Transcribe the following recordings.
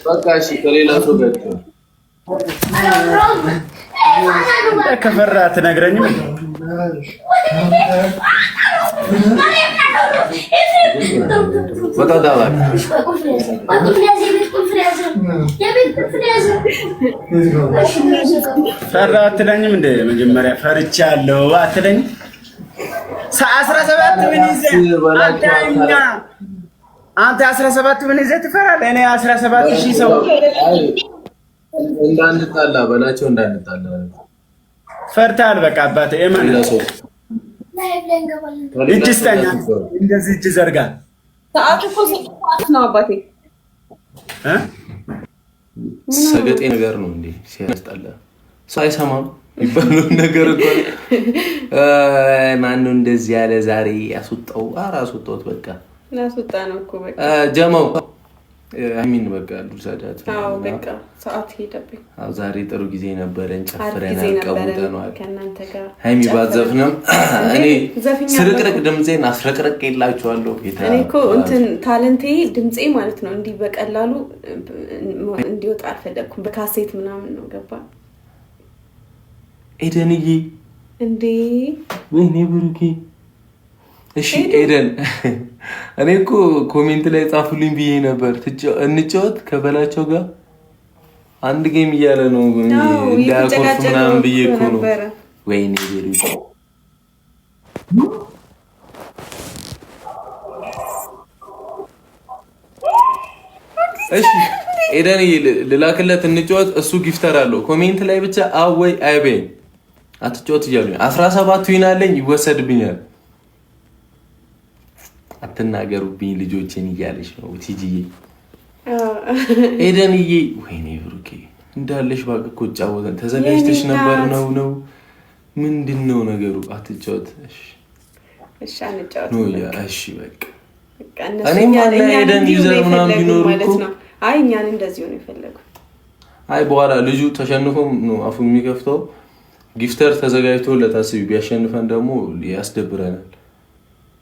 በቃ እሺ ከሌላ ሰው ጋር ከፈራ ትነግረኝም በቃ ታባክ ፈራ አትለኝም እንደ መጀመሪያ ፈርቻለሁ አትለኝ 17 ምን ይዘህ አንተ 17 ምን ይዘህ ትፈራለህ? እኔ 17000 ሰው እንዳንጣላ በላቸው እንዳንጣላ ፈርታል። በቃ አባቴ እመን እጅ ስተኛ እንደዚህ እጅ ዘርጋ ሰዓት እኮ ሰዓት ነው አባቴ ሰገጤ ነገር ነው እንዴ ሲያስጠላ ሰው አይሰማም ይባለው ነገር እኮ ማን ነው እንደዚህ ያለ ዛሬ ያስወጣው አራስወጣው በቃ ናስወጣ ነው እኮ በቃ ጀማው አሚን በቃ ዱሳዳት አዎ በቃ ሰዓት ሄደብኝ አዎ ዛሬ ጥሩ ጊዜ ነበረን ጨፍረናል ቀውጠናል ከእናንተ ጋር ሃይሚ ባዘፍንም እኔ ስርቅርቅ ድምጼን አስረቅርቅ ይላችኋለሁ ጌታ እኔ እኮ እንትን ታለንቴ ድምጼ ማለት ነው እንዲህ በቀላሉ እንዲወጣ አልፈለኩም በካሴት ምናምን ነው ገባ ኤደንዬ እንዴ ወይኔ ብሩኬ እሺ ኤደን እኔ እኮ ኮሜንት ላይ ጻፉልኝ ብዬ ነበር እንጫወት ከበላቸው ጋር አንድ ጌም እያለ ነው እንዳያኮርፍ ምናምን ብዬ እኮ ነው ወይኔ ብሩኬ እሺ ኤደን ልላክለት እንጫወት እሱ ጊፍተር አለው ኮሜንት ላይ ብቻ አወይ አይበኝ አትጫወት እያሉኝ 17 ዊናለኝ ይወሰድብኛል አትናገሩብኝ ልጆችን እያለች ነው ቲጂዬ ኤደንዬ ወይኔ ብሩኬ እንዳለሽ ባቅኮ ጫወተን ተዘጋጅተሽ ነበር ነው ምንድነው ነገሩ አትጫወት እሺ አንጫወት ነው ያ እሺ በቃ እኔ ማለት ኤደን ዩዘር ምናምን ቢኖር እኮ አይ እኛን እንደዚህ ነው የፈለጉት አይ በኋላ ልጁ ተሸንፎም ነው አፉ የሚከፍተው ጊፍተር ተዘጋጅቶ ለታስቢ ቢያሸንፈን ደግሞ ያስደብረናል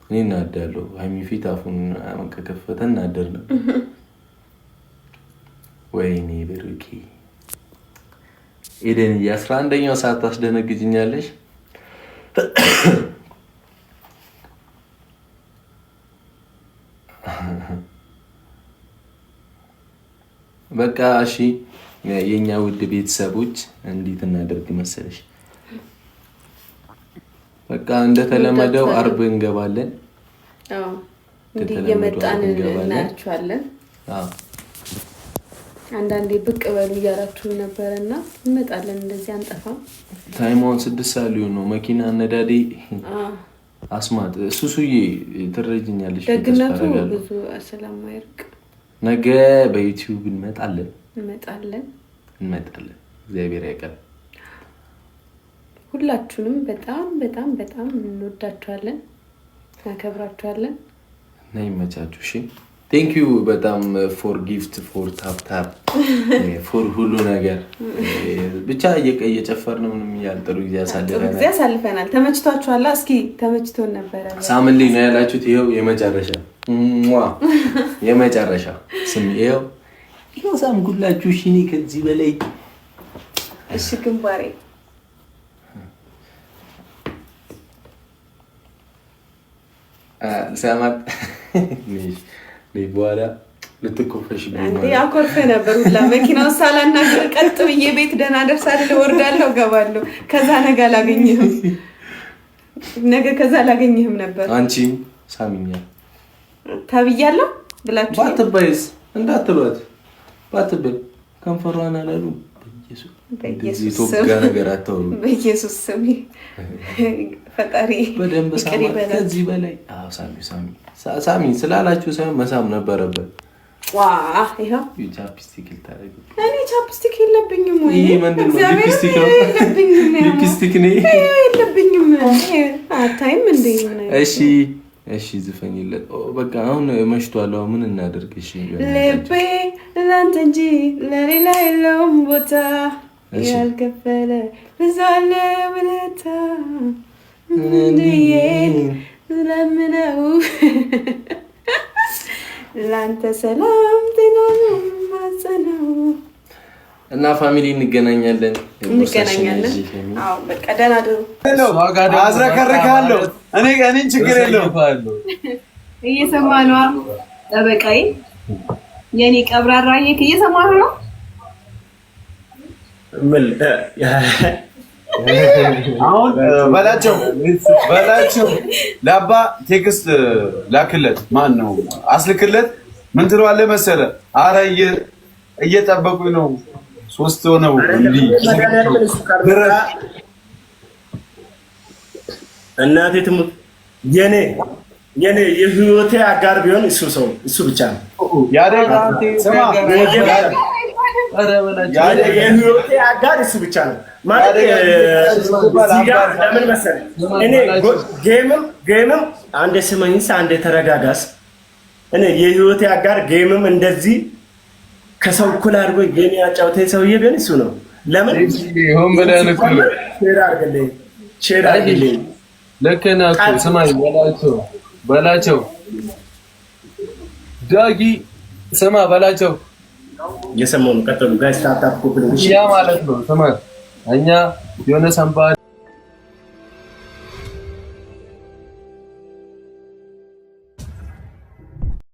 እኔ እናዳለሁ ሃይሚ ፊት አፉን ከከፈተን እናደር ነው ወይኔ ብሩኬ ኤደን የ11ኛው ሰዓት ታስደነግጭኛለሽ በቃ እሺ የኛ ውድ ቤተሰቦች እንዴት እናደርግ መሰለሽ በቃ እንደተለመደው አርብ እንገባለን አዎ እንዴ የመጣን እናያችኋለን አዎ አንዳንዴ ብቅ በሉ እያላችሁ ነበርና እንመጣለን እንደዚህ አንጠፋም ታይሙን 6 ሰዓት ሊሆን ነው መኪና አነዳዴ አስማት ሱሱዬ ትረጅኛለሽ ደግነቱ ብዙ ስለማይርቅ ነገ በዩቲዩብ እንመጣለን እግዚአብሔር ያውቃል ሁላችሁንም በጣም በጣም በጣም እንወዳችኋለን እናከብራችኋለን ነይ መቻችሁ እሺ ቴንክ ዩ በጣም ፎር ጊፍት ፎር ታፕ ታፕ ፎር ሁሉ ነገር ብቻ እየጨፈርን ምንም ያልጥሩ ጊዜ ያሳልፈናል ተመችቷችኋል እስኪ ተመችቶን ነበር ሳምንት ነው ያላችሁት ይሄው የመጨረሻ ስም ይሄው ሳምኩላችሁ እሺ እኔ ከዚህ በላይ እሺ ግንባሬ ሰማት በኋላ ልትኮፈሽ እንዴ አኮርፈ ነበር ሁላ መኪናው ሳላናገር ቀጥ ብዬ ቤት ደህና ደርሳለሁ ወርዳለሁ ገባለሁ ከዛ ከዛ ላገኝህም ነበር አንቺ ሳሚኛ ታብያለሁ ብላችሁ ባትባይስ እንዳትሏት ባትበል ከንፈሯን አላሉ በኢየሱስ ነገር አታውሩ በኢየሱስ ስም ፈጣሪ በደንብ ሳማ ከዚህ በላይ አዎ ሳሚ ስላላችሁ ሳይሆን መሳም ነበረበት ይሄው ቻፕስቲክ ልታረግ እኔ ቻፕስቲክ የለብኝም ወይ ይሄ ምንድነው ሊፕስቲክ ነው ሊፕስቲክ ነው የለብኝም አታይም እንዴ እሺ ዝፈኝለት በቃ አሁን መሽቷል ምን እናደርግ እሺ ልቤ ላንተ እንጂ ለሌላ የለውም ቦታ ያልከፈለ ብዙለ ውለታ እንዴ ለምነው ላንተ ሰላም ጤና ነው ማጸናው እና ፋሚሊ እንገናኛለን። አዎ በቃ ደህና ደሩ። አዝረከርካለሁ እኔ ችግር የለውም። እየሰማ ነው ጠበቃዬ፣ የኔ ቀብራራ እየሰማ ነው። ምን አሁን በላቸው ለአባ ቴክስት ላክለት። ማን ነው አስልክለት። ምን ትለዋለህ መሰለህ? አረ እየጠበቁኝ ነው 3 ሆነው እንዴ እናቴ ትሙት የኔ የህይወቴ አጋር ቢሆን እሱ ብቻ ነው። የህይወቴ አጋር እሱ ብቻ ነው ማለት ለምን መሰለህ? እኔ ጌምም አንዴ ስመኝስ አንዴ ተረጋጋስ። እኔ የህይወቴ አጋር ጌምም እንደዚህ ከሰው እኩል አድርጎ ጌም ያጫውተኝ ሰውዬ ቢሆን እሱ ነው። ለምን ሆን ብለን እኮ ሼር አድርግልኝ። ልክ ነህ እኮ ስማኝ፣ በላቸው ዳጊ ስማ በላቸው። የሰማው ቀጥሉ ጋይስ ታታፕ ኮፕሊንግ ያ ማለት ነው። ስማ እኛ የሆነ ሰንባዲ